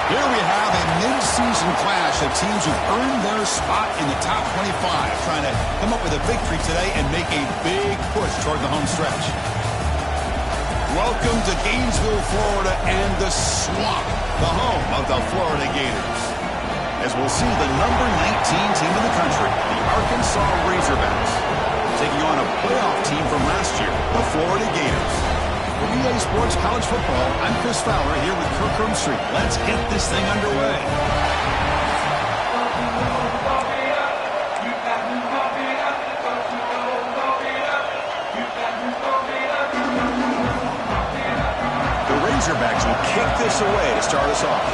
Here we have a mid-season clash of teams who've earned their spot in the top 25, trying to come up with a victory today and make a big push toward the home stretch. Welcome to Gainesville, Florida, and the Swamp, the home of the Florida Gators. As we'll see the number 19 team in the country, the Arkansas Razorbacks, taking on a playoff team from last year, the Florida Gators. For EA Sports College Football, I'm Chris Fowler here with Kirk Herbstreit. Let's get this thing underway. The Razorbacks will kick this away to start us off.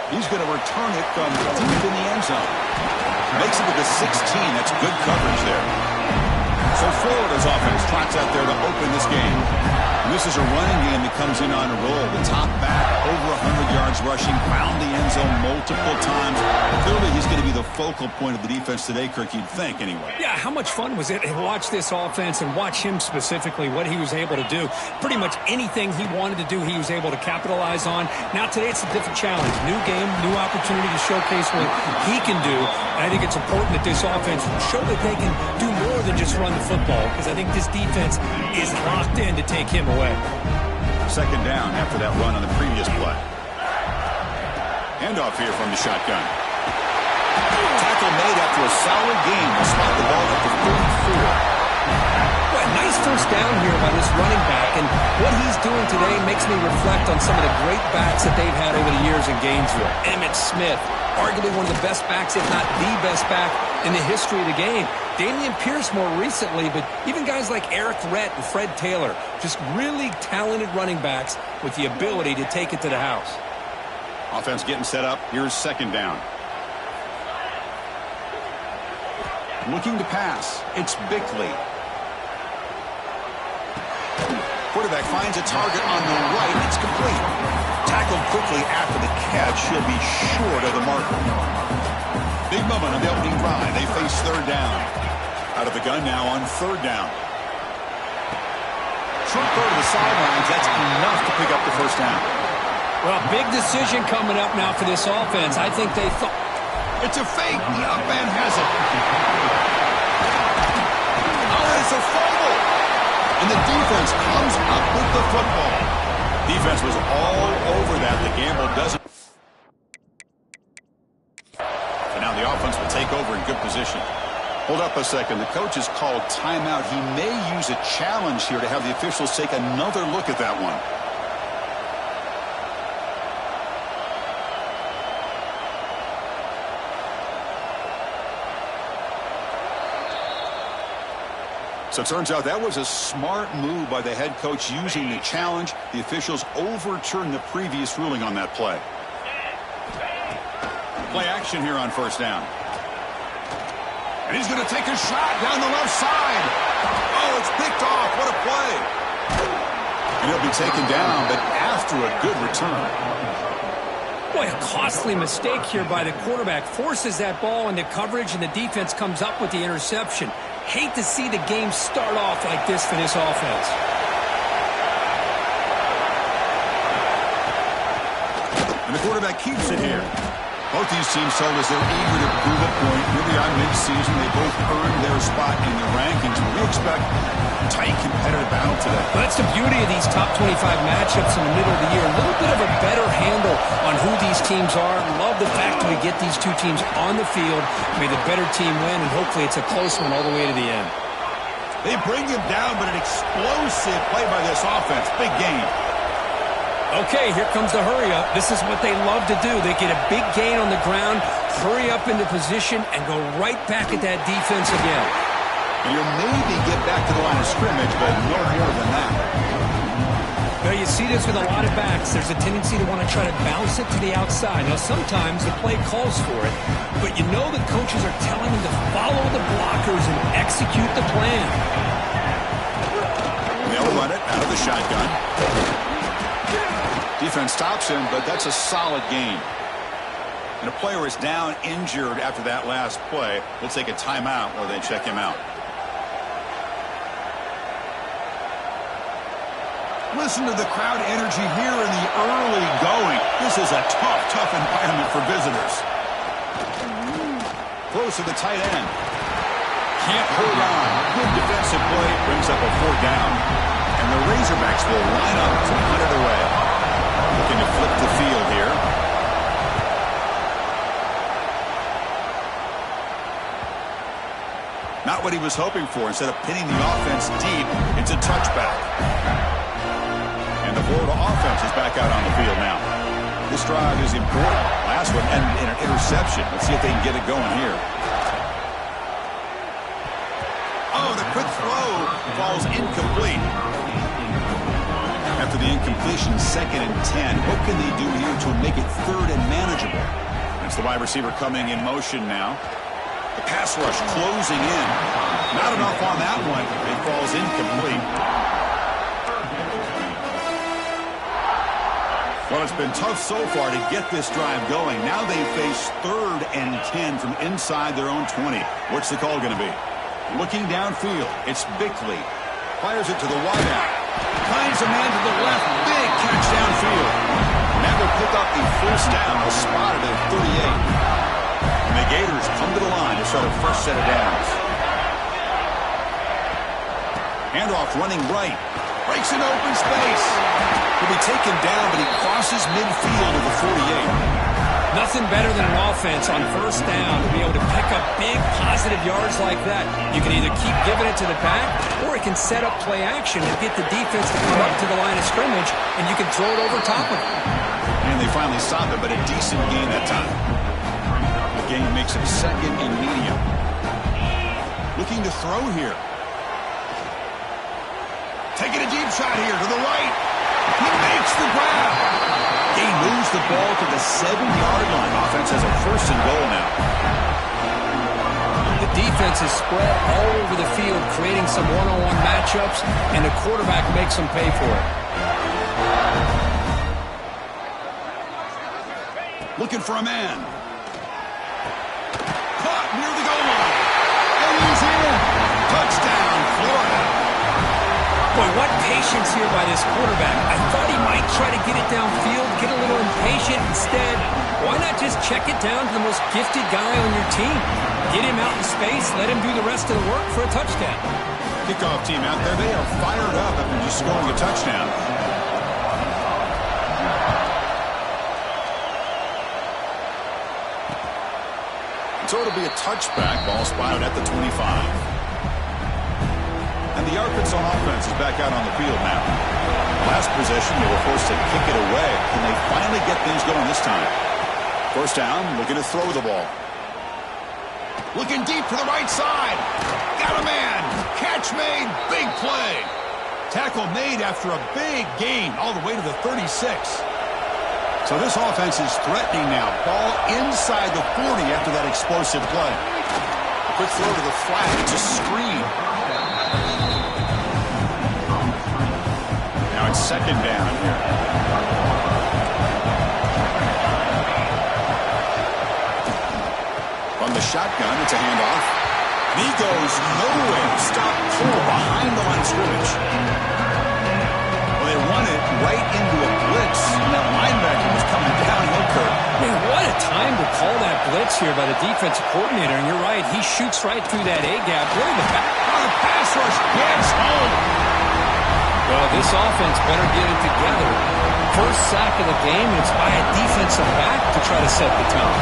He's going to return it from deep in the end zone. Makes it with the 16. That's good coverage there. So Florida's offense trots out there to open this game. And this is a running game that comes in on a roll. The top back, over 100 yards rushing, found the end zone multiple times. Clearly, he's going to be the focal point of the defense today, Kirk, you'd think, anyway. Yeah, how much fun was it to watch this offense and watch him specifically, what he was able to do. Pretty much anything he wanted to do, he was able to capitalize on. Now, today, it's a different challenge. New game, new opportunity to showcase what he can do. And I think it's important that this offense show that they can do more than just run the football, because I think this defense is locked in to take him away. Second down after that run on the previous play. Handoff here from the shotgun. Tackle made after a solid gain. Will spot the ball at the 34. Well, nice first down here by this running back, and what he's doing today makes me reflect on some of the great backs that they've had over the years in Gainesville. Emmitt Smith, arguably one of the best backs, if not the best back in the history of the game. Dameon Pierce more recently, but even guys like Eric Rhett and Fred Taylor, just really talented running backs with the ability to take it to the house. Offense getting set up. Here's second down. Looking to pass. It's Bickley. Quarterback finds a target on the right. It's complete. Tackled quickly after the catch. He'll be short of the marker. Big moment on the opening drive. They face third down. Out of the gun now on third down. Short throw to the sidelines. That's enough to pick up the first down. Well, big decision coming up now for this offense. I think they thought... It's a fake. The up end has it. Oh, it's a fumble. And the defense comes up with the football. Defense was all over that. The gamble doesn't. And now the offense will take over in good position. Hold up a second. The coach has called timeout. He may use a challenge here to have the officials take another look at that one. So it turns out that was a smart move by the head coach using the challenge. The officials overturned the previous ruling on that play. Play action here on first down. And he's going to take a shot down the left side. Oh, it's picked off. What a play. And he'll be taken down, but after a good return. Boy, a costly mistake here by the quarterback. Forces that ball into coverage, and the defense comes up with the interception. Hate to see the game start off like this for this offense. And the quarterback keeps it here. Both these teams told us they're eager to prove a point. Here we are mid-season. They both earned their spot in the rankings. We expect a tight, competitive battle today. Well, that's the beauty of these top 25 matchups in the middle of the year. A little bit of a better handle on who these teams are. Love the fact that we get these two teams on the field. May the better team win, and hopefully it's a close one all the way to the end. They bring him down, but an explosive play by this offense. Big game. Okay, here comes the hurry-up. This is what they love to do. They get a big gain on the ground, hurry up into position, and go right back at that defense again. And you'll maybe get back to the line of scrimmage, but no more than that. Now, you see this with a lot of backs. There's a tendency to want to try to bounce it to the outside. Now, sometimes the play calls for it, but you know the coaches are telling them to follow the blockers and execute the plan. They'll run it out of the shotgun. Defense stops him, but that's a solid gain. And a player is down injured after that last play. We'll take a timeout while they check him out. Listen to the crowd energy here in the early going. This is a tough, tough environment for visitors. Close to the tight end. Can't hold on. Good defensive play. Brings up a 4th down. And the Razorbacks will line up to hunt it away. Looking to flip the field here. Not what he was hoping for. Instead of pinning the offense deep, it's a touchback. And the Florida offense is back out on the field now. This drive is important. Last one ended in an interception. Let's see if they can get it going here. Oh, the quick throw falls incomplete. After the incompletion, 2nd and 10. What can they do here to make it 3rd and manageable? It's the wide receiver coming in motion now. The pass rush closing in. Not enough on that one. It falls incomplete. Well, it's been tough so far to get this drive going. Now they face 3rd and 10 from inside their own 20. What's the call going to be? Looking downfield, it's Bickley. Fires it to the wideout. Finds a man to the left. Big catch downfield. And that will pick up the 1st down. A spot at the 38. And the Gators come to the line to start a first set of downs. Handoff running right. Breaks into open space. He'll be taken down, but he crosses midfield to the 48. Nothing better than an offense on 1st down to be able to pick up big positive yards like that. You can either keep giving it to the back, or it can set up play action and get the defense to come up to the line of scrimmage, and you can throw it over top of it. And they finally stop it, but a decent gain that time. The gain makes it 2nd and medium. Looking to throw here. Taking a deep shot here to the right. He makes the grab. He moves the ball to the 7-yard line. Offense has a 1st and goal now. The defense is spread all over the field, creating some one-on-one matchups, and the quarterback makes them pay for it. Looking for a man. Caught near the goal line. And he's in. Touchdown, Florida. Boy, what patience here by this quarterback. I thought he might try to get it downfield, get a little impatient. Instead, why not just check it down to the most gifted guy on your team? Get him out in space, let him do the rest of the work for a touchdown. Kickoff team out there, they are fired up after just scoring a touchdown. So it'll be a touchback. Ball spotted at the 25. And the Arkansas offense is back out on the field now. Last possession, they were forced to kick it away. Can they finally get things going this time? 1st down, looking to throw the ball. Looking deep to the right side. Got a man. Catch made. Big play. Tackle made after a big gain all the way to the 36. So this offense is threatening now. Ball inside the 40 after that explosive play. A quick throw to the flat. It's a screen. Now it's 2nd down here. From the shotgun, it's a handoff. And he goes nowhere. Stop pull behind the line of scrimmage. Well, they run it right into a blitz. And that linebacker was coming downhill, Kurt. Man, what a time to call that blitz here by the defensive coordinator. And you're right, he shoots right through that A-gap. Really the back. Oh, the pass rush gets home. Well, this offense better get it together. 1st sack of the game, it's by a defensive back to try to set the tone.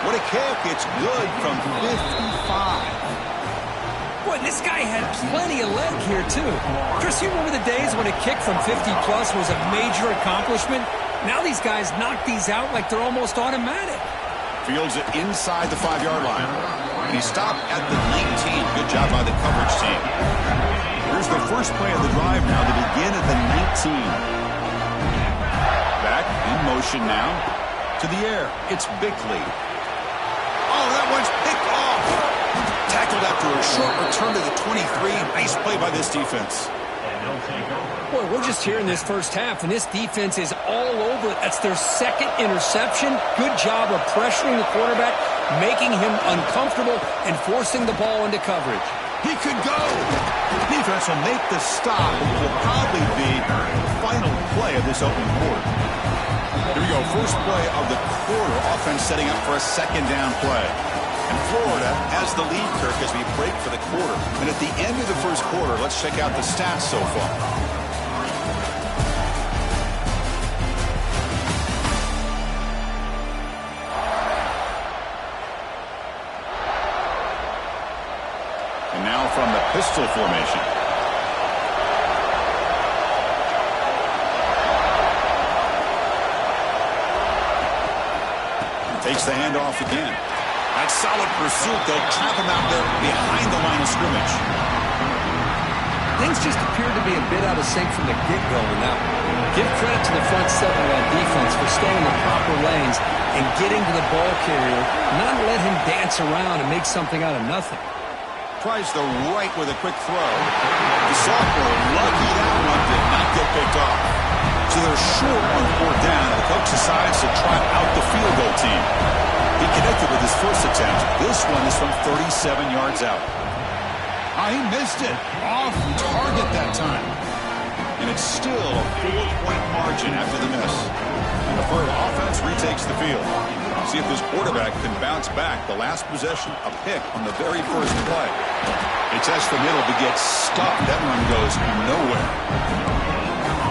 What a kick. It's good from 55. Boy, this guy had plenty of leg here, too. Chris, you remember the days when a kick from 50-plus was a major accomplishment? Now these guys knock these out like they're almost automatic. Fields it inside the 5-yard line. And he stopped at the 19. Good job by the coverage team. Here's the first play of the drive now to begin at the 19. Back in motion now to the air. It's Bickley. Oh, that one's picked off. Tackled after a short return to the 23. Nice play by this defense. Boy, we're just here in this 1st half, and this defense is all over it. That's their 2nd interception. Good job of pressuring the quarterback, making him uncomfortable, and forcing the ball into coverage. He could go. Defense will make the stop. It will probably be the final play of this opening quarter. Here we go. First play of the quarter. Offense setting up for a second down play. And Florida has the lead, Kirk, as we break for the quarter. And at the end of the first quarter, let's check out the stats so far. And now from the pistol formation. Takes the handoff again. That's solid pursuit. They'll trap him out there behind the line of scrimmage. Things just appeared to be a bit out of sync from the get-go in that one. Give credit to the front seven of that defense for staying in the proper lanes and getting to the ball carrier, not let him dance around and make something out of nothing. Tries the right with a quick throw. The sophomore, lucky that one did not get picked off. So they're short on fourth down, and the coach decides to trot out the field goal team. He connected with his first attempt. This one is from 37 yards out. He missed it. Off target that time. And it's still a 4-point margin after the miss. And the Florida offense retakes the field. See if this quarterback can bounce back. The last possession, a pick on the very first play. They test the middle to get stopped. That one goes nowhere.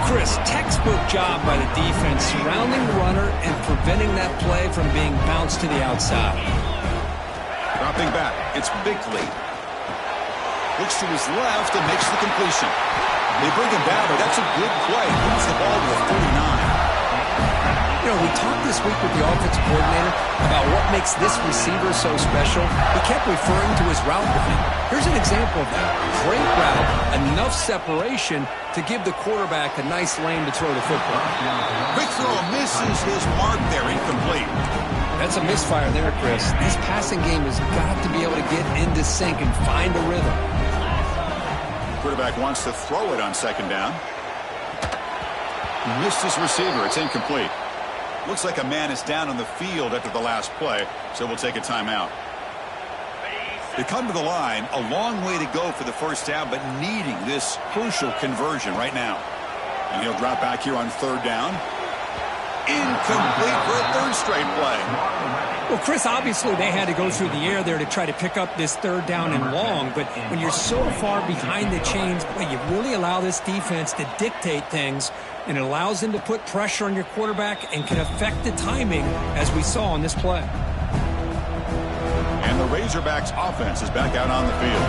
Chris, textbook job by the defense surrounding the runner and preventing that play from being bounced to the outside. Dropping back, it's Bickley. Looks to his left and makes the completion. They bring him down, but that's a good play. Moves the ball to a 49. You know, we talked this week with the offensive coordinator about what makes this receiver so special. He kept referring to his route defender. Here's an example of that. Great route, enough separation to give the quarterback a nice lane to throw the football. Quick throw misses his mark there, incomplete. That's a misfire there, Chris. This passing game has got to be able to get into sync and find a rhythm. Quarterback wants to throw it on second down. Missed his receiver. It's incomplete. Looks like a man is down on the field after the last play, so we'll take a timeout. They come to the line, a long way to go for the first down, but needing this crucial conversion right now. And he'll drop back here on third down. Incomplete for a third straight play. Well, Chris, obviously they had to go through the air there to try to pick up this third down and long, but when you're so far behind the chains, boy, you really allow this defense to dictate things, and it allows them to put pressure on your quarterback and can affect the timing, as we saw on this play. And the Razorbacks offense is back out on the field.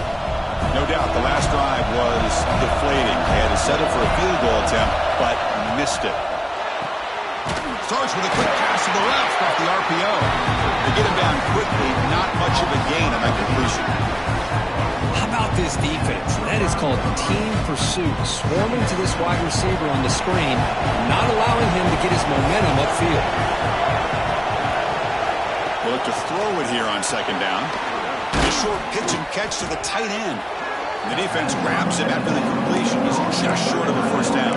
No doubt the last drive was deflating. They had to settle for a field goal attempt, but missed it. Starts with a quick pass to the left off the RPO. They get him down quickly, not much of a gain on that completion. How about this defense? That is called team pursuit. Swarming to this wide receiver on the screen, not allowing him to get his momentum upfield. We'll look to throw it here on second down. A short pitch and catch to the tight end. And the defense grabs him after the completion. He's just short of a first down.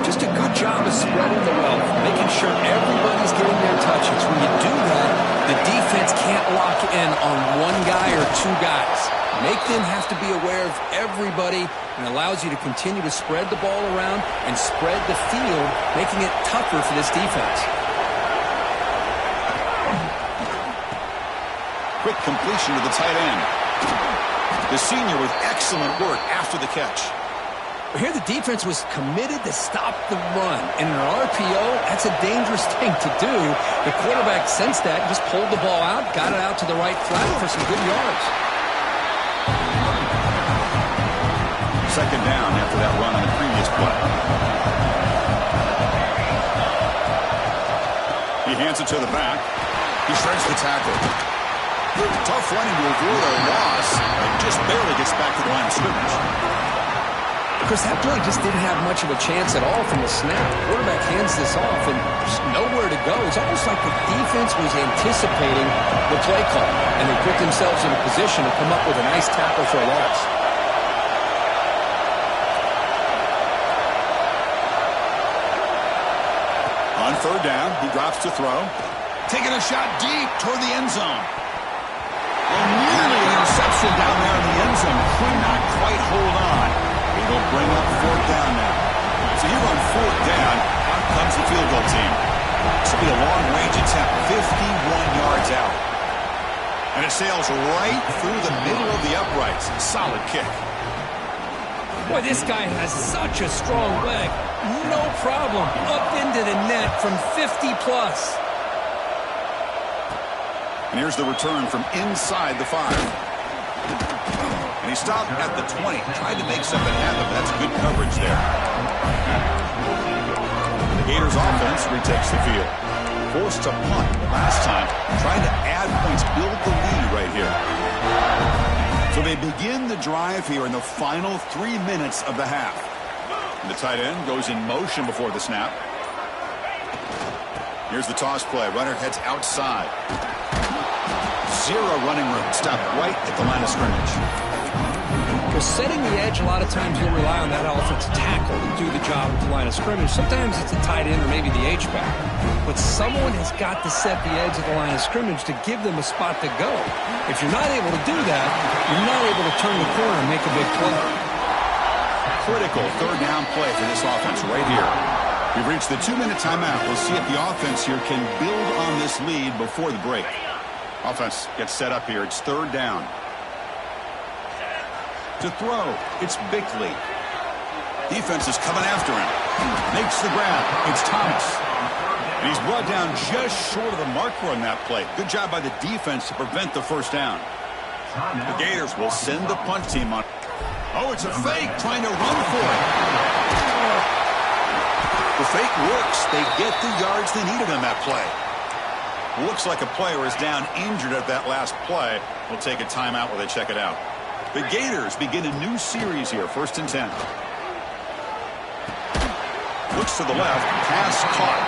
Just a good job of spreading the wealth, making sure everybody's getting their touches. When you do that, the defense can't lock in on one guy or two guys. Make them have to be aware of everybody, and allows you to continue to spread the ball around and spread the field, making it tougher for this defense. Quick completion to the tight end. The senior with excellent work after the catch. Here the defense was committed to stop the run. In an RPO, that's a dangerous thing to do. The quarterback sensed that, just pulled the ball out, got it out to the right flat for some good yards. Second down after that run on the previous play. He hands it to the back. He shreds the tackle. Tough running to avoid a loss. And just barely gets back to the line of scrimmage. Chris, that play just didn't have much of a chance at all from the snap. Quarterback hands this off, and there's nowhere to go. It's almost like the defense was anticipating the play call, and they put themselves in a position to come up with a nice tackle for a loss. On third down, he drops to throw. Taking a shot deep toward the end zone. Well, nearly an interception. Wilson down there in the end zone could not quite hold on. It'll bring up fourth down now. So here on fourth down, out comes the field goal team. This will be a long-range attempt, 51 yards out. And it sails right through the middle of the uprights. Solid kick. Boy, this guy has such a strong leg. No problem. Up into the net from 50-plus. And here's the return from inside the 5. And he stopped at the 20. Tried to make something happen, but that's good coverage there. The Gators offense retakes the field. Forced to punt last time. Trying to add points, build the lead right here. So they begin the drive here in the final 3 minutes of the half. And the tight end goes in motion before the snap. Here's the toss play. Runner heads outside. Zero running room. Stopped right at the line of scrimmage. Well, setting the edge, a lot of times you'll rely on that offensive tackle to do the job at the line of scrimmage. Sometimes it's a tight end or maybe the H-back. But someone has got to set the edge at the line of scrimmage to give them a spot to go. If you're not able to do that, you're not able to turn the corner and make a big play. Critical third down play for this offense right here. We've reached the 2-minute timeout. We'll see if the offense here can build on this lead before the break. Offense gets set up here. It's third down. To throw, it's Bickley. Defense is coming after him. Makes the grab. It's Thomas. And he's brought down just short of the marker on that play. Good job by the defense to prevent the first down. The Gators will send the punt team on. Oh, it's a fake, trying to run for it. The fake works. They get the yards they needed on that play. Looks like a player is down injured at that last play. We'll take a timeout while they check it out. The Gators begin a new series here, 1st and 10. Looks to the left, pass caught.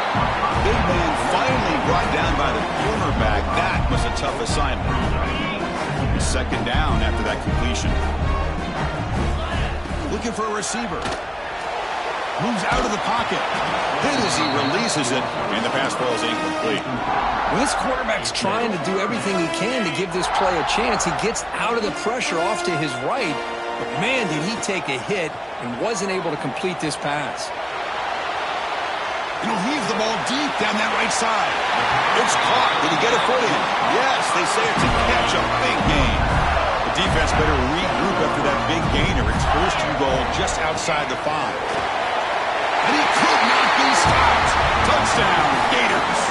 Big man finally brought down by the cornerback. That was a tough assignment. Second down after that completion. Looking for a receiver. Moves out of the pocket. Hit as he releases it, and the pass ball is incomplete. Well, this quarterback's trying to do everything he can to give this play a chance. He gets out of the pressure off to his right, but man, did he take a hit and wasn't able to complete this pass. He'll heave the ball deep down that right side. It's caught. Did he get a foot in? Yes, they say it's a catch, a big gain. The defense better regroup after that big gainer. It's 1st and goal just outside the 5. And he could not be stopped. Touchdown, Gators.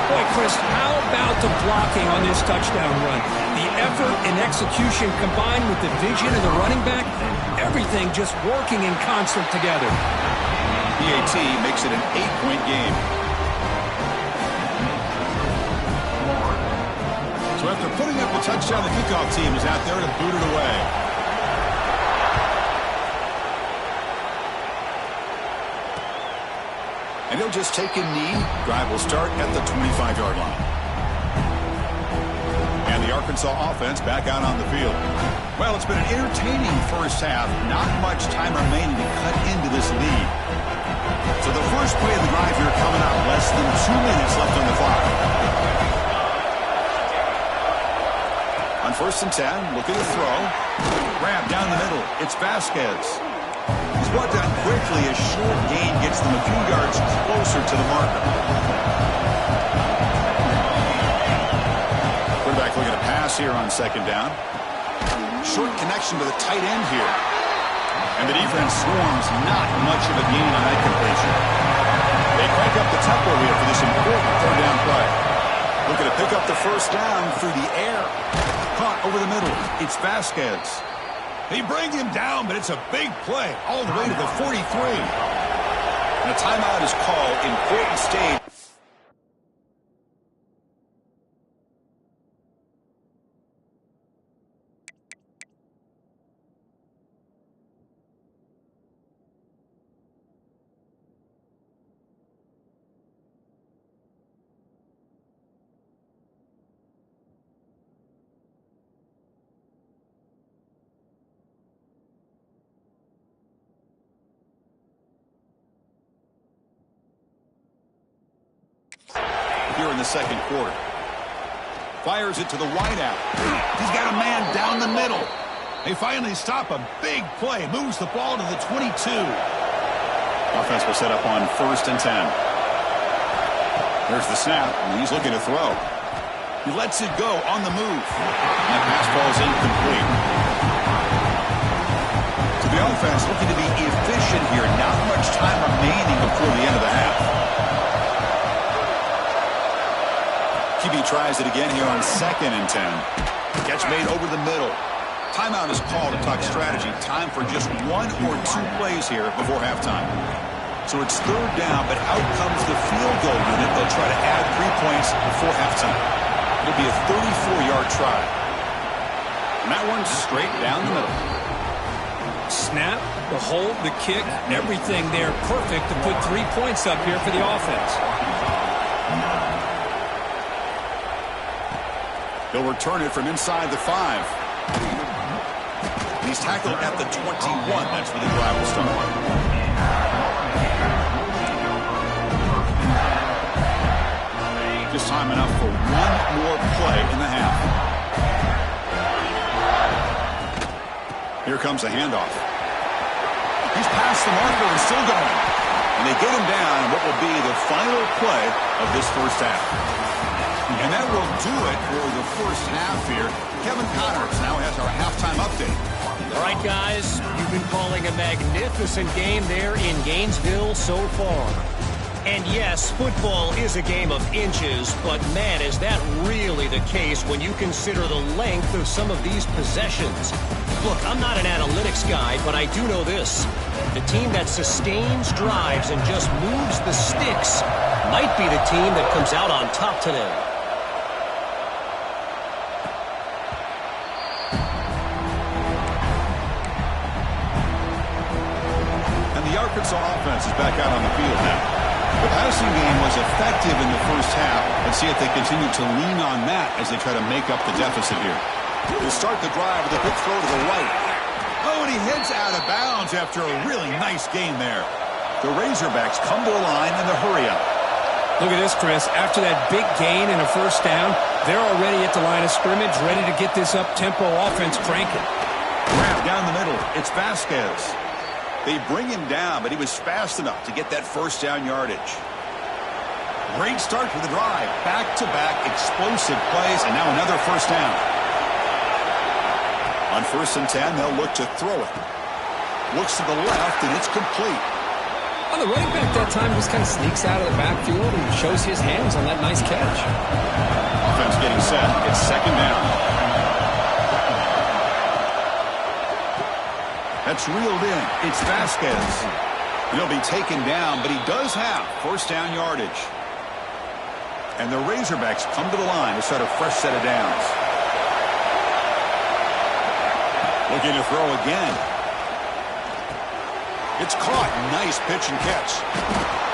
Boy, Chris, how about the blocking on this touchdown run? The effort and execution combined with the vision of the running back, everything just working in concert together. PAT makes it an 8-point game. So after putting up a touchdown, the kickoff team is out there to boot it away. And he'll just take a knee. Drive will start at the 25-yard line. And the Arkansas offense back out on the field. Well, it's been an entertaining first half. Not much time remaining to cut into this lead. So the first play of the drive here coming up. Less than 2 minutes left on the clock. On 1st and 10, looking to throw. Grab down the middle. It's Vasquez. He's brought down quickly as short gain gets them a few yards closer to the marker. Quarterback looking to pass here on 2nd down. Short connection to the tight end here. And the defense swarms, not much of a gain on that completion. They crank up the tempo here for this important 3rd down play. Looking to pick up the 1st down through the air. Caught over the middle. It's Vasquez. They bring him down, but it's a big play all the way to the 43. And a timeout is called in 4th stage. Here in the 2nd quarter. Fires it to the wideout. He's got a man down the middle. They finally stop a big play. Moves the ball to the 22. Offense will set up on 1st and 10. There's the snap, and he's looking to throw. He lets it go on the move. That pass ball is incomplete. So the offense looking to be efficient here. Not much time remaining before the end of the half. QB tries it again here on 2nd and 10. Catch made over the middle. Timeout is called to talk strategy. Time for just 1 or 2 plays here before halftime. So it's 3rd down, but out comes the field goal unit. They'll try to add 3 points before halftime. It'll be a 34-yard try. And that one's straight down the middle. Snap, the hold, the kick, everything there perfect to put 3 points up here for the offense. He'll return it from inside the 5. He's tackled at the 21. That's where the drive will start. Just time enough for 1 more play in the half. Here comes a handoff. He's past the marker and still going. And they get him down in what will be the final play of this first half. And that will do it for the first half here. Kevin Connors now has our halftime update. All right, guys, you've been calling a magnificent game there in Gainesville so far. And yes, football is a game of inches, but man, is that really the case when you consider the length of some of these possessions. Look, I'm not an analytics guy, but I do know this. The team that sustains drives and just moves the sticks might be the team that comes out on top today. Arkansas offense is back out on the field now. The passing game was effective in the first half. Let's see if they continue to lean on that as they try to make up the deficit here. They'll start the drive with a quick throw to the right. Oh, and he heads out of bounds after a really nice game there. The Razorbacks come to the line in the hurry-up. Look at this, Chris. After that big gain and a first down, they're already at the line of scrimmage, ready to get this up-tempo offense cranking. Grab down the middle. It's Vasquez. They bring him down, but he was fast enough to get that first down yardage. Great start to the drive. Back-to-back explosive plays, and now another first down. On 1st and 10, they'll look to throw it. Looks to the left, and it's complete. On the running back that time, just kind of sneaks out of the backfield and shows his hands on that nice catch. Offense getting set. It's 2nd down. That's reeled in. It's Vasquez. He'll be taken down, but he does have first down yardage. And the Razorbacks come to the line to start a fresh set of downs. Looking to throw again. It's caught. Nice pitch and catch.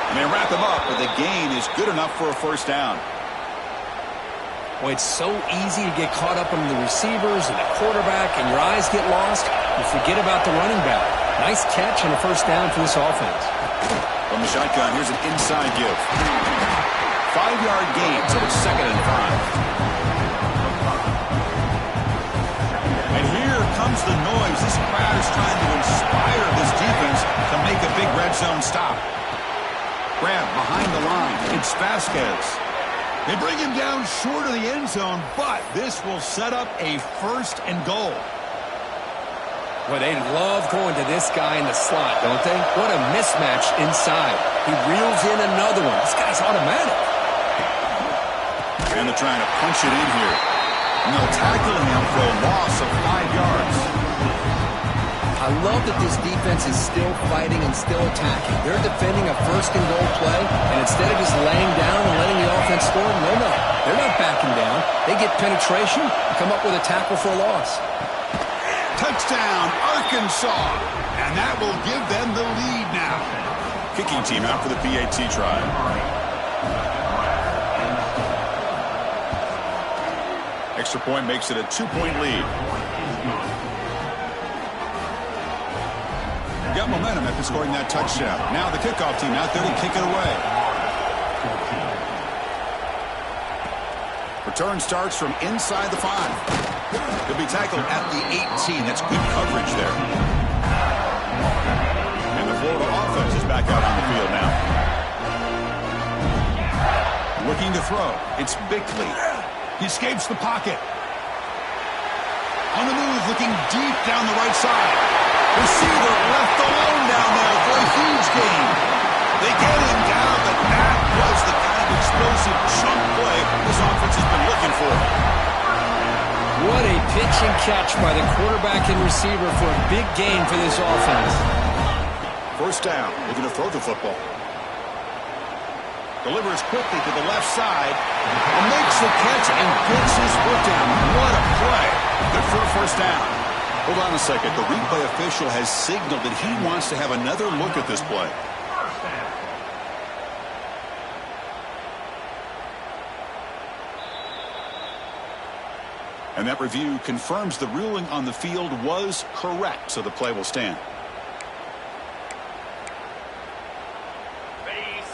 And they wrap him up, but the gain is good enough for a first down. Well, it's so easy to get caught up in the receivers and the quarterback, and your eyes get lost. You forget about the running back. Nice catch and a first down for this offense. From the shotgun, here's an inside give. 5-yard gain, so it's 2nd and 5. And here comes the noise. This crowd is trying to inspire this defense to make a big red zone stop. Grab behind the line. It's Vasquez. They bring him down short of the end zone, but this will set up a 1st and goal. Well, they love going to this guy in the slot, don't they? What a mismatch inside. He reels in another one. This guy's automatic. And they're trying to punch it in here. And they'll tackle him for a loss of 5 yards. I love that this defense is still fighting and still attacking. They're defending a 1st and goal play, and instead of just laying down and letting the offense score, no. They're not backing down. They get penetration and come up with a tackle for a loss. Touchdown, Arkansas. And that will give them the lead now. Kicking team out for the PAT try. Extra point makes it a 2-point lead. Got momentum after scoring that touchdown. Now the kickoff team out there to kick it away. Return starts from inside the 5. He'll be tackled at the 18. That's good coverage there. And the Florida offense is back out on the field now. Looking to throw. It's Bickley. He escapes the pocket. On the move, looking deep down the right side. Receiver left alone down there for a huge gain. They get him down, but that was the kind of explosive chunk play this offense has been looking for. What a pitch and catch by the quarterback and receiver for a big gain for this offense. First down, looking to throw the football. Delivers quickly to the left side. And makes the catch and gets his foot down. What a play. Good for a first down. Hold on a second. The replay official has signaled that he wants to have another look at this play. And that review confirms the ruling on the field was correct, so the play will stand.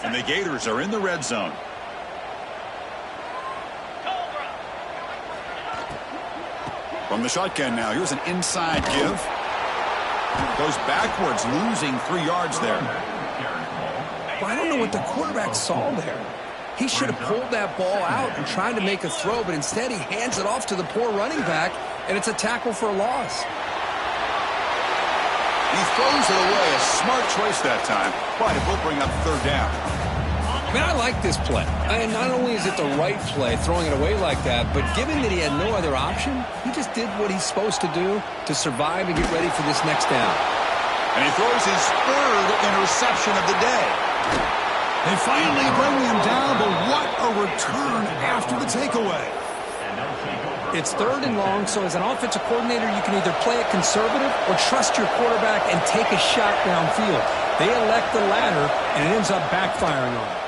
And the Gators are in the red zone. From the shotgun now, here's an inside give. Goes backwards, losing 3 yards there. Well, I don't know what the quarterback saw there. He should have pulled that ball out and tried to make a throw, but instead he hands it off to the poor running back, and it's a tackle for a loss. He throws it away. A smart choice that time, but it will bring up third down. I mean, I like this play. And not only is it the right play, throwing it away like that, but given that he had no other option, he just did what he's supposed to do to survive and get ready for this next down. And he throws his third interception of the day. They finally bring him down, but what a return after the takeaway. It's third and long, so as an offensive coordinator, you can either play it conservative or trust your quarterback and take a shot downfield. They elect the latter, and it ends up backfiring on them.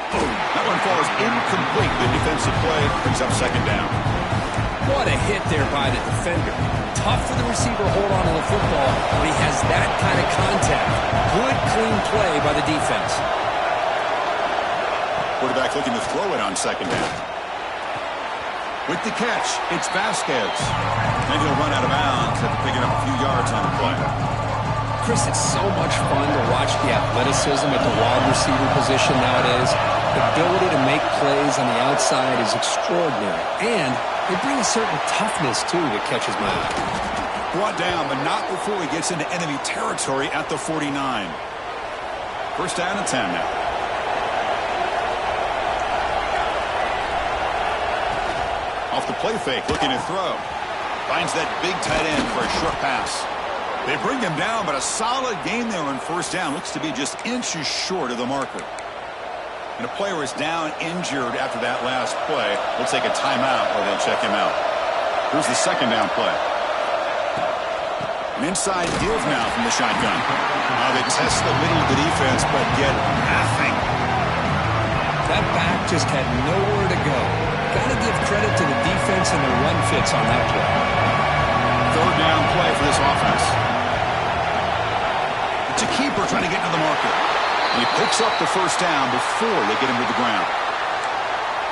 That one falls incomplete. The defensive play brings up second down. What a hit there by the defender. Tough for the receiver to hold on to the football when he has that kind of contact. Good, clean play by the defense. Quarterback looking to throw it on second down. With the catch, it's Vasquez. And he'll run out of bounds after picking up a few yards on the play. Chris, it's so much fun to watch the athleticism at the wide receiver position nowadays. The ability to make plays on the outside is extraordinary. And they bring a certain toughness, too, that catches my eye. Brought down, but not before he gets into enemy territory at the 49. First down and 10 now. Off the play fake, looking to throw. Finds that big tight end for a short pass. They bring him down, but a solid gain there on first down. Looks to be just inches short of the marker. And a player is down injured after that last play. We'll take a timeout or they'll check him out. Here's the second down play. An inside give now from the shotgun. Now they test the middle of the defense, but get nothing. That back just had nowhere to go. Got to give credit to the defense and the run fits on that play. Third down play for this offense. It's a keeper trying to get into the marker. And he picks up the first down before they get him to the ground.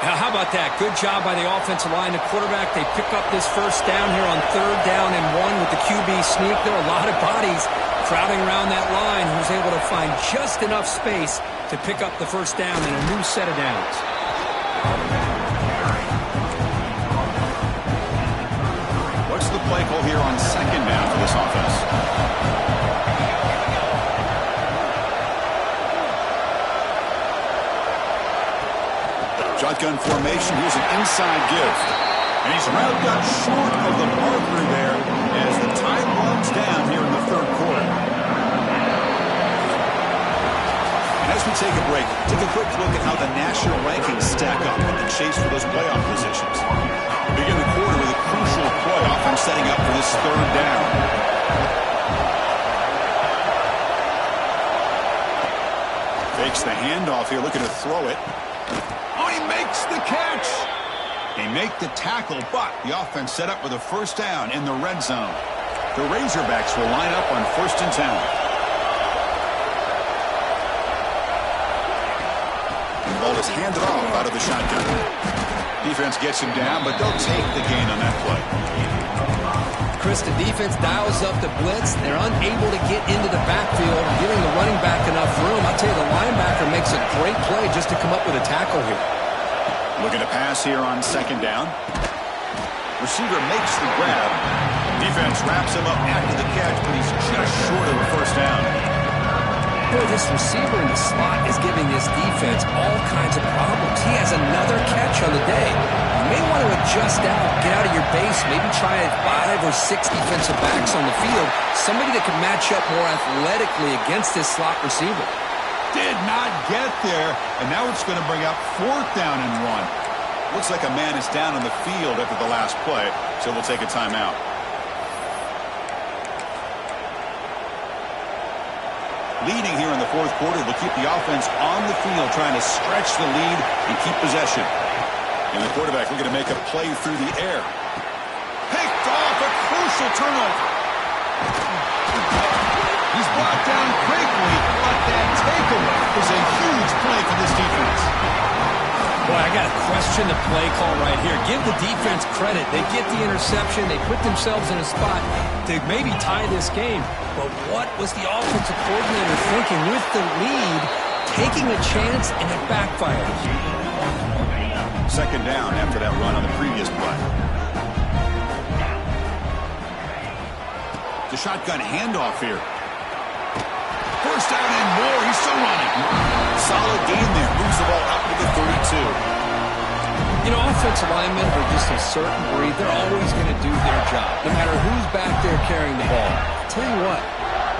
Now, how about that? Good job by the offensive line. The quarterback, they pick up this first down here on third down and 1 with the QB sneak. There are a lot of bodies crowding around that line. He was able to find just enough space to pick up the first down and a new set of downs. What's the play call here on second down for this offense? Shotgun formation. Here's an inside give. And he's rounded up short of the marker there as the time runs down here in the third quarter. And as we take a break, take a quick look at how the national rankings stack up in the chase for those playoff positions. We begin the quarter with a crucial play, often setting up for this third down. Fakes the handoff here, looking to throw it. Oh, he makes the catch. They make the tackle, but the offense set up with a first down in the red zone. The Razorbacks will line up on 1st and 10. The ball football is handed off out of the shotgun. Defense gets him down, but they'll take the gain on that play. Chris, the defense dials up the blitz. They're unable to get into the backfield, giving the running back enough room. I'll tell you, the linebacker makes a great play just to come up with a tackle here. Looking to pass here on second down. Receiver makes the grab. Defense wraps him up after the catch, but he's just short of a first down. Boy, this receiver in the slot is giving this defense all kinds of problems. He has another catch on the day. You may want to adjust out, get out of your base, maybe try 5 or 6 defensive backs on the field, somebody that can match up more athletically against this slot receiver. Did not get there, and now it's going to bring up 4th down and 1. Looks like a man is down on the field after the last play, so we'll take a timeout. Leading here in the 4th quarter will keep the offense on the field, trying to stretch the lead and keep possession. And the quarterback looking to make a play through the air. Picked off, a crucial turnover. He's brought down quickly, but that takeaway is a huge play for this defense. Boy, I got to question the play call right here. Give the defense credit. They get the interception. They put themselves in a spot to maybe tie this game. But what was the offensive coordinator thinking with the lead, taking a chance, and it backfired? Second down after that run on the previous play. The shotgun handoff here. First down and more. He's still running. Solid gain there. Moves the ball up to the 32. You know, offensive linemen are just a certain breed. They're always going to do their job, no matter who's back there carrying the ball. I'll tell you what,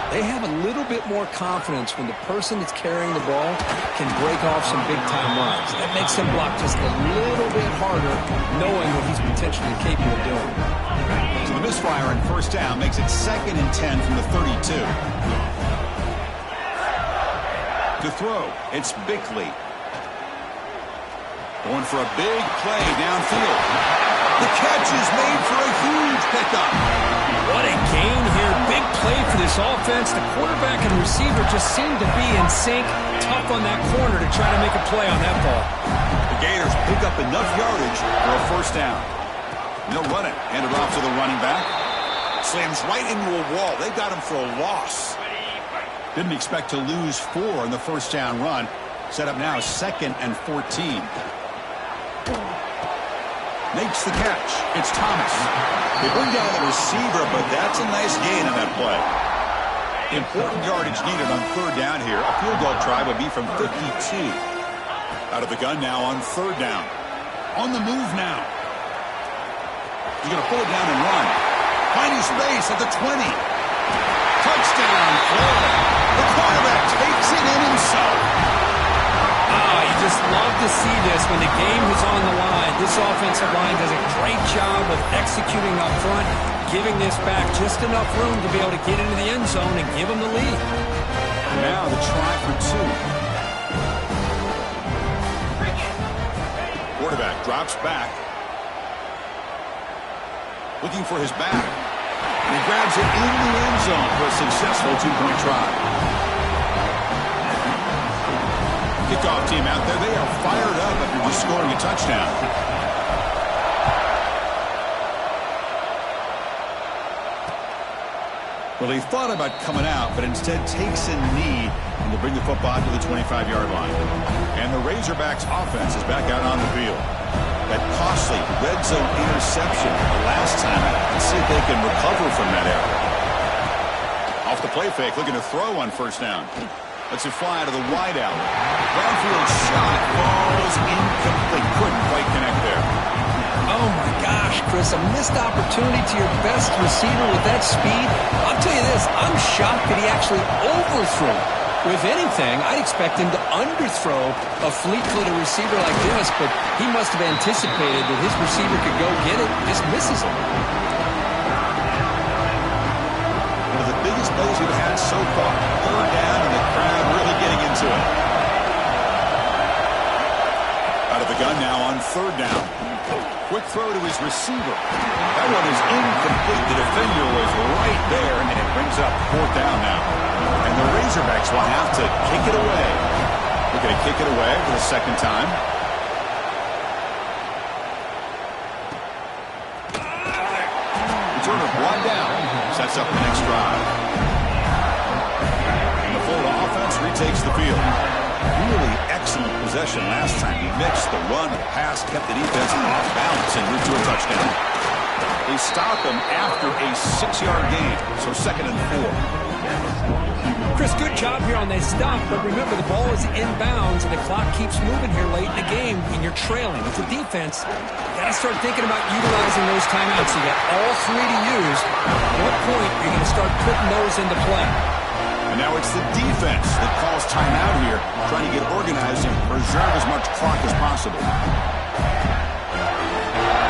they have a little bit more confidence when the person that's carrying the ball can break off some big-time runs. That makes them block just a little bit harder, knowing what he's potentially capable of doing. So the misfire on first down makes it 2nd and 10 from the 32. To throw, it's Bickley. Going for a big play downfield. The catch is made for a huge pickup. What a gain here. Big play for this offense. The quarterback and receiver just seem to be in sync. Tough on that corner to try to make a play on that ball. The Gators pick up enough yardage for a first down. They'll run it. Hand it off to the running back. Slams right into a wall. They got him for a loss. Didn't expect to lose 4 on the first down run. Set up now 2nd and 14. Makes the catch. It's Thomas. They bring down the receiver, but that's a nice gain on that play. Important yardage needed on third down here. A field goal try would be from 52. Out of the gun now on third down. On the move now. He's going to pull it down and run. Finding space at the 20. Touchdown, Florida. The quarterback takes it in himself. You just love to see this when the game is on the line. This offensive line does a great job of executing up front, giving this back just enough room to be able to get into the end zone and give them the lead. Now the try for 2. Quarterback drops back. Looking for his back. And he grabs it in the end zone for a successful 2-point try. Kickoff team out there, they are fired up after just scoring a touchdown. Well, he thought about coming out, but instead takes a knee and will bring the football to the 25-yard line. And the Razorbacks offense is back out on the field. That costly red zone interception the last time. Let's see if they can recover from that error. Off the play fake, looking to throw on first down. Lets it fly to the wideout. Downfield shot falls incomplete. Couldn't quite connect there. Oh my gosh, Chris, a missed opportunity to your best receiver with that speed. I'll tell you this, I'm shocked that he actually overthrew. If anything, I'd expect him to underthrow a fleet-footed receiver like this, but he must have anticipated that his receiver could go get it and just misses him. One of the biggest plays we've had so far. Third down and the crowd really getting into it. Out of the gun now on third down. Quick throw to his receiver. That one is incomplete. The defender was right there, and it brings up fourth down now. And the Razorbacks will have to kick it away. Looking going to kick it away for the second time. Return of one down. Sets up the next drive. And the Florida offense retakes the field. Really excellent possession last time. He mixed the run, the pass, kept the defense off balance and moved to a touchdown. They stop him after a 6-yard gain, so 2nd and 4. Chris, good job here on that stop, but remember the ball is inbounds and the clock keeps moving here late in the game and you're trailing. As a defense, you got to start thinking about utilizing those timeouts. You got all 3 to use. At what point are you going to start putting those into play? And now it's the defense that calls timeout here, trying to get organized and preserve as much clock as possible.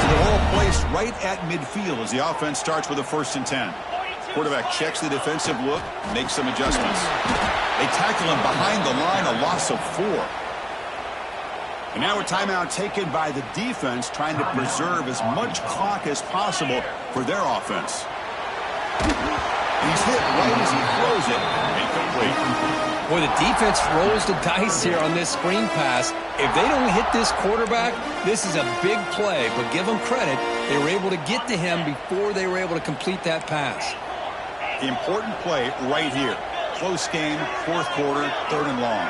So the ball placed right at midfield as the offense starts with a 1st and 10. Quarterback checks the defensive look, makes some adjustments. They tackle him behind the line, a loss of 4. And now a timeout taken by the defense, trying to preserve as much clock as possible for their offense. He's hit right as he throws it. Incomplete. Boy, the defense rolls the dice here on this screen pass. If they don't hit this quarterback, this is a big play. But give them credit, they were able to get to him before they were able to complete that pass. The important play right here. Close game, 4th quarter, 3rd and long.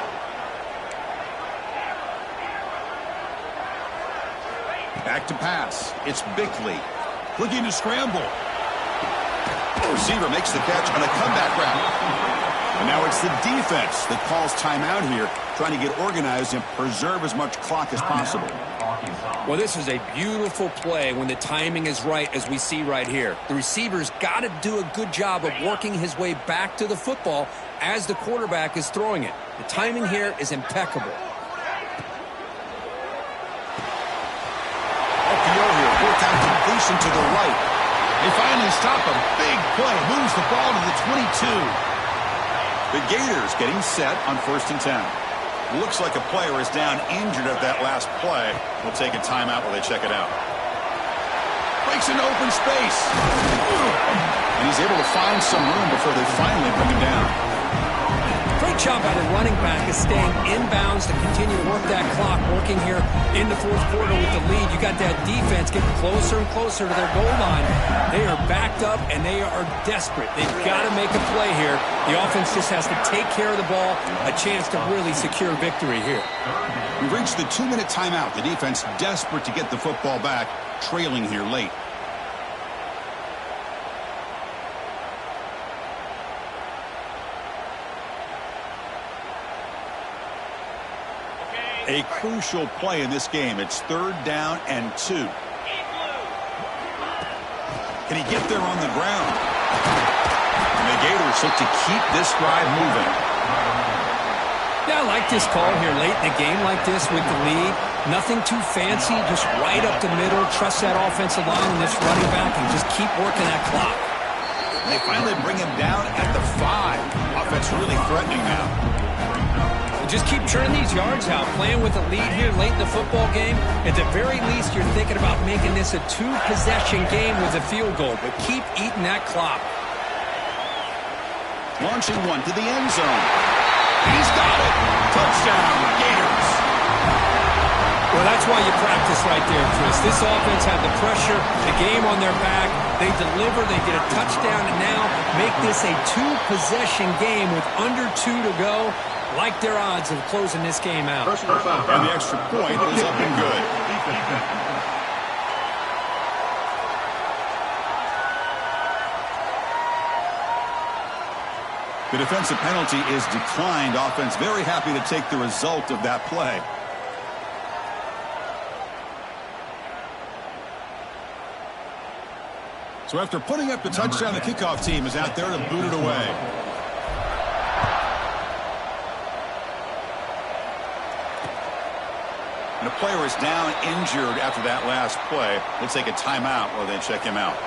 Back to pass. It's Bickley. Looking to scramble. The receiver makes the catch on a comeback route. And now it's the defense that calls timeout here, trying to get organized and preserve as much clock as possible. Well, this is a beautiful play when the timing is right, as we see right here. The receiver's got to do a good job of working his way back to the football as the quarterback is throwing it. The timing here is impeccable. RPO here, 4th-down completion to the right. They finally stop a big play, moves the ball to the 22. The Gators getting set on 1st and 10. Looks like a player is down injured at that last play. We'll take a timeout while they check it out. Breaks into open space. And he's able to find some room before they finally bring him down. Great job by the running back is staying inbounds to continue to work that clock, working here in the 4th quarter with the lead. You got that defense getting closer and closer to their goal line. They are backed up, and they are desperate. They've got to make a play here. The offense just has to take care of the ball, a chance to really secure victory here. We've reached the 2-minute timeout. The defense desperate to get the football back, trailing here late. A crucial play in this game. It's 3rd down and 2. Can he get there on the ground? And the Gators look to keep this drive moving. Yeah, I like this call here late in a game like this with the lead. Nothing too fancy, just right up the middle. Trust that offensive line and this running back and just keep working that clock. They finally bring him down at the 5. Offense really threatening now. Just keep churning these yards out, playing with a lead here late in the football game. At the very least, you're thinking about making this a 2-possession game with a field goal, but keep eating that clock. Launching one to the end zone. He's got it. Touchdown, Gators. Well, that's why you practice right there, Chris. This offense had the pressure, the game on their back. They deliver, they get a touchdown, and now make this a 2-possession game with under 2 to go. Like their odds of closing this game out. And the extra point is up and good. The defensive penalty is declined. Offense very happy to take the result of that play. So after putting up the touchdown, the kickoff team is out there to boot it away. And a player is down injured after that last play. We'll take a timeout while they check him out.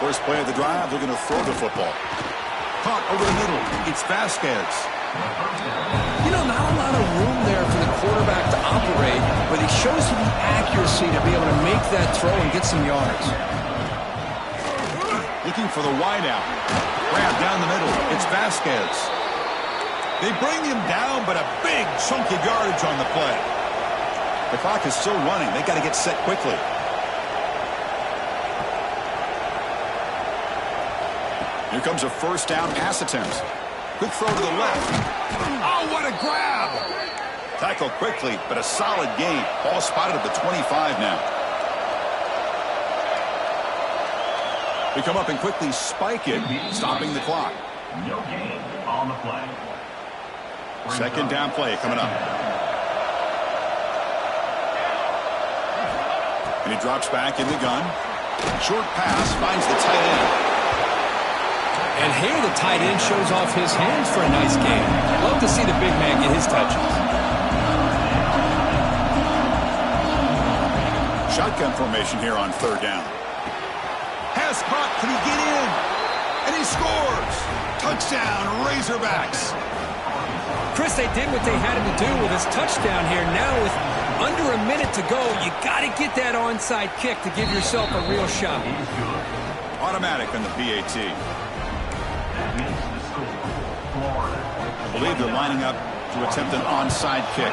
First play of the drive, they're going to throw the football. Caught over the middle. It's Vasquez. You know, not a lot of room there for the quarterback to operate, but he shows the accuracy to be able to make that throw and get some yards. Looking for the wideout. Grab down the middle. It's Vasquez. They bring him down, but a big chunk of yardage on the play. The clock is still running. They got to get set quickly. Here comes a first down pass attempt. Quick throw to the left. Oh, what a grab! Tackle quickly, but a solid gain. Ball spotted at the 25 now. We come up and quickly spike it, stopping the clock. No gain on the play. Second down play coming up. And he drops back in the gun. Short pass finds the tight end. And here the tight end shows off his hands for a nice game. Love to see the big man get his touches. Shotgun formation here on third down. Pass caught. Can he get in? And he scores. Touchdown, Razorbacks. Chris, they did what they had him to do with his touchdown here. Now with under a minute to go, you got to get that onside kick to give yourself a real shot. Automatic on the PAT. I believe they're lining up to attempt an onside kick.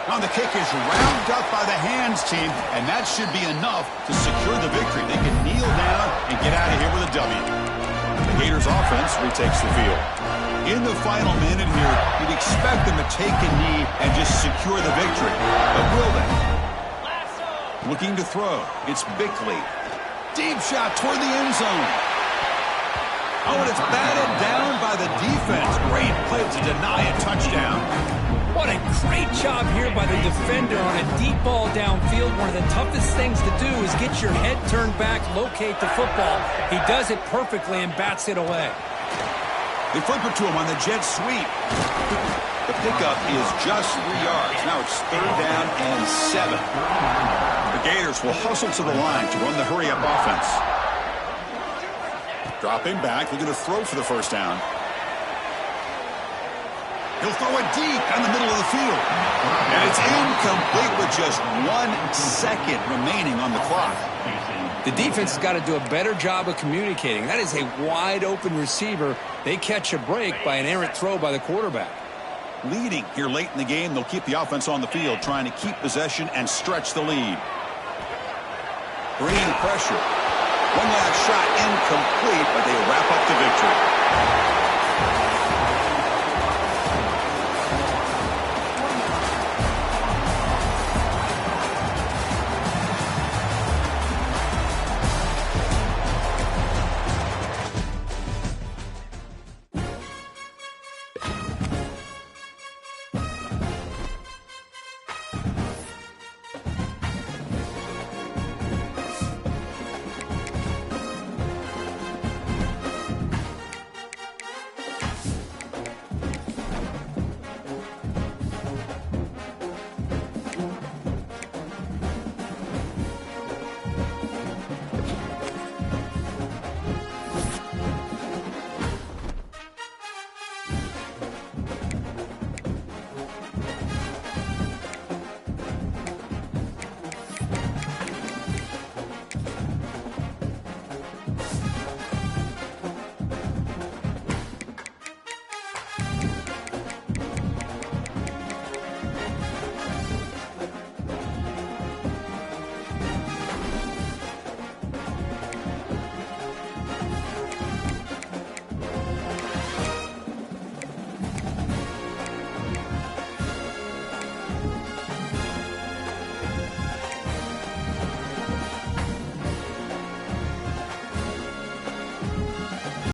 Now the kick is rounded up by the hands team, and that should be enough to secure the victory. They can kneel down and get out of here with a W. The Gators offense retakes the field. In the final minute here, you'd expect them to take a knee and just secure the victory. But will they? Looking to throw. It's Bickley. Deep shot toward the end zone. Oh, and it's batted down by the defense. Great play to deny a touchdown. What a great job here by the defender on a deep ball downfield. One of the toughest things to do is get your head turned back, locate the football. He does it perfectly and bats it away. They flip it to him on the jet sweep. The pickup is just 3 yards. Now it's third down and 7. The Gators will hustle to the line to run the hurry-up offense. Dropping back, looking to throw for the first down. He'll throw it deep down the middle of the field. And it's incomplete with just 1 second remaining on the clock. The defense has got to do a better job of communicating. That is a wide-open receiver. They catch a break by an errant throw by the quarterback. Leading here late in the game, they'll keep the offense on the field, trying to keep possession and stretch the lead. Bringing pressure. One last shot, incomplete, but they wrap up the victory.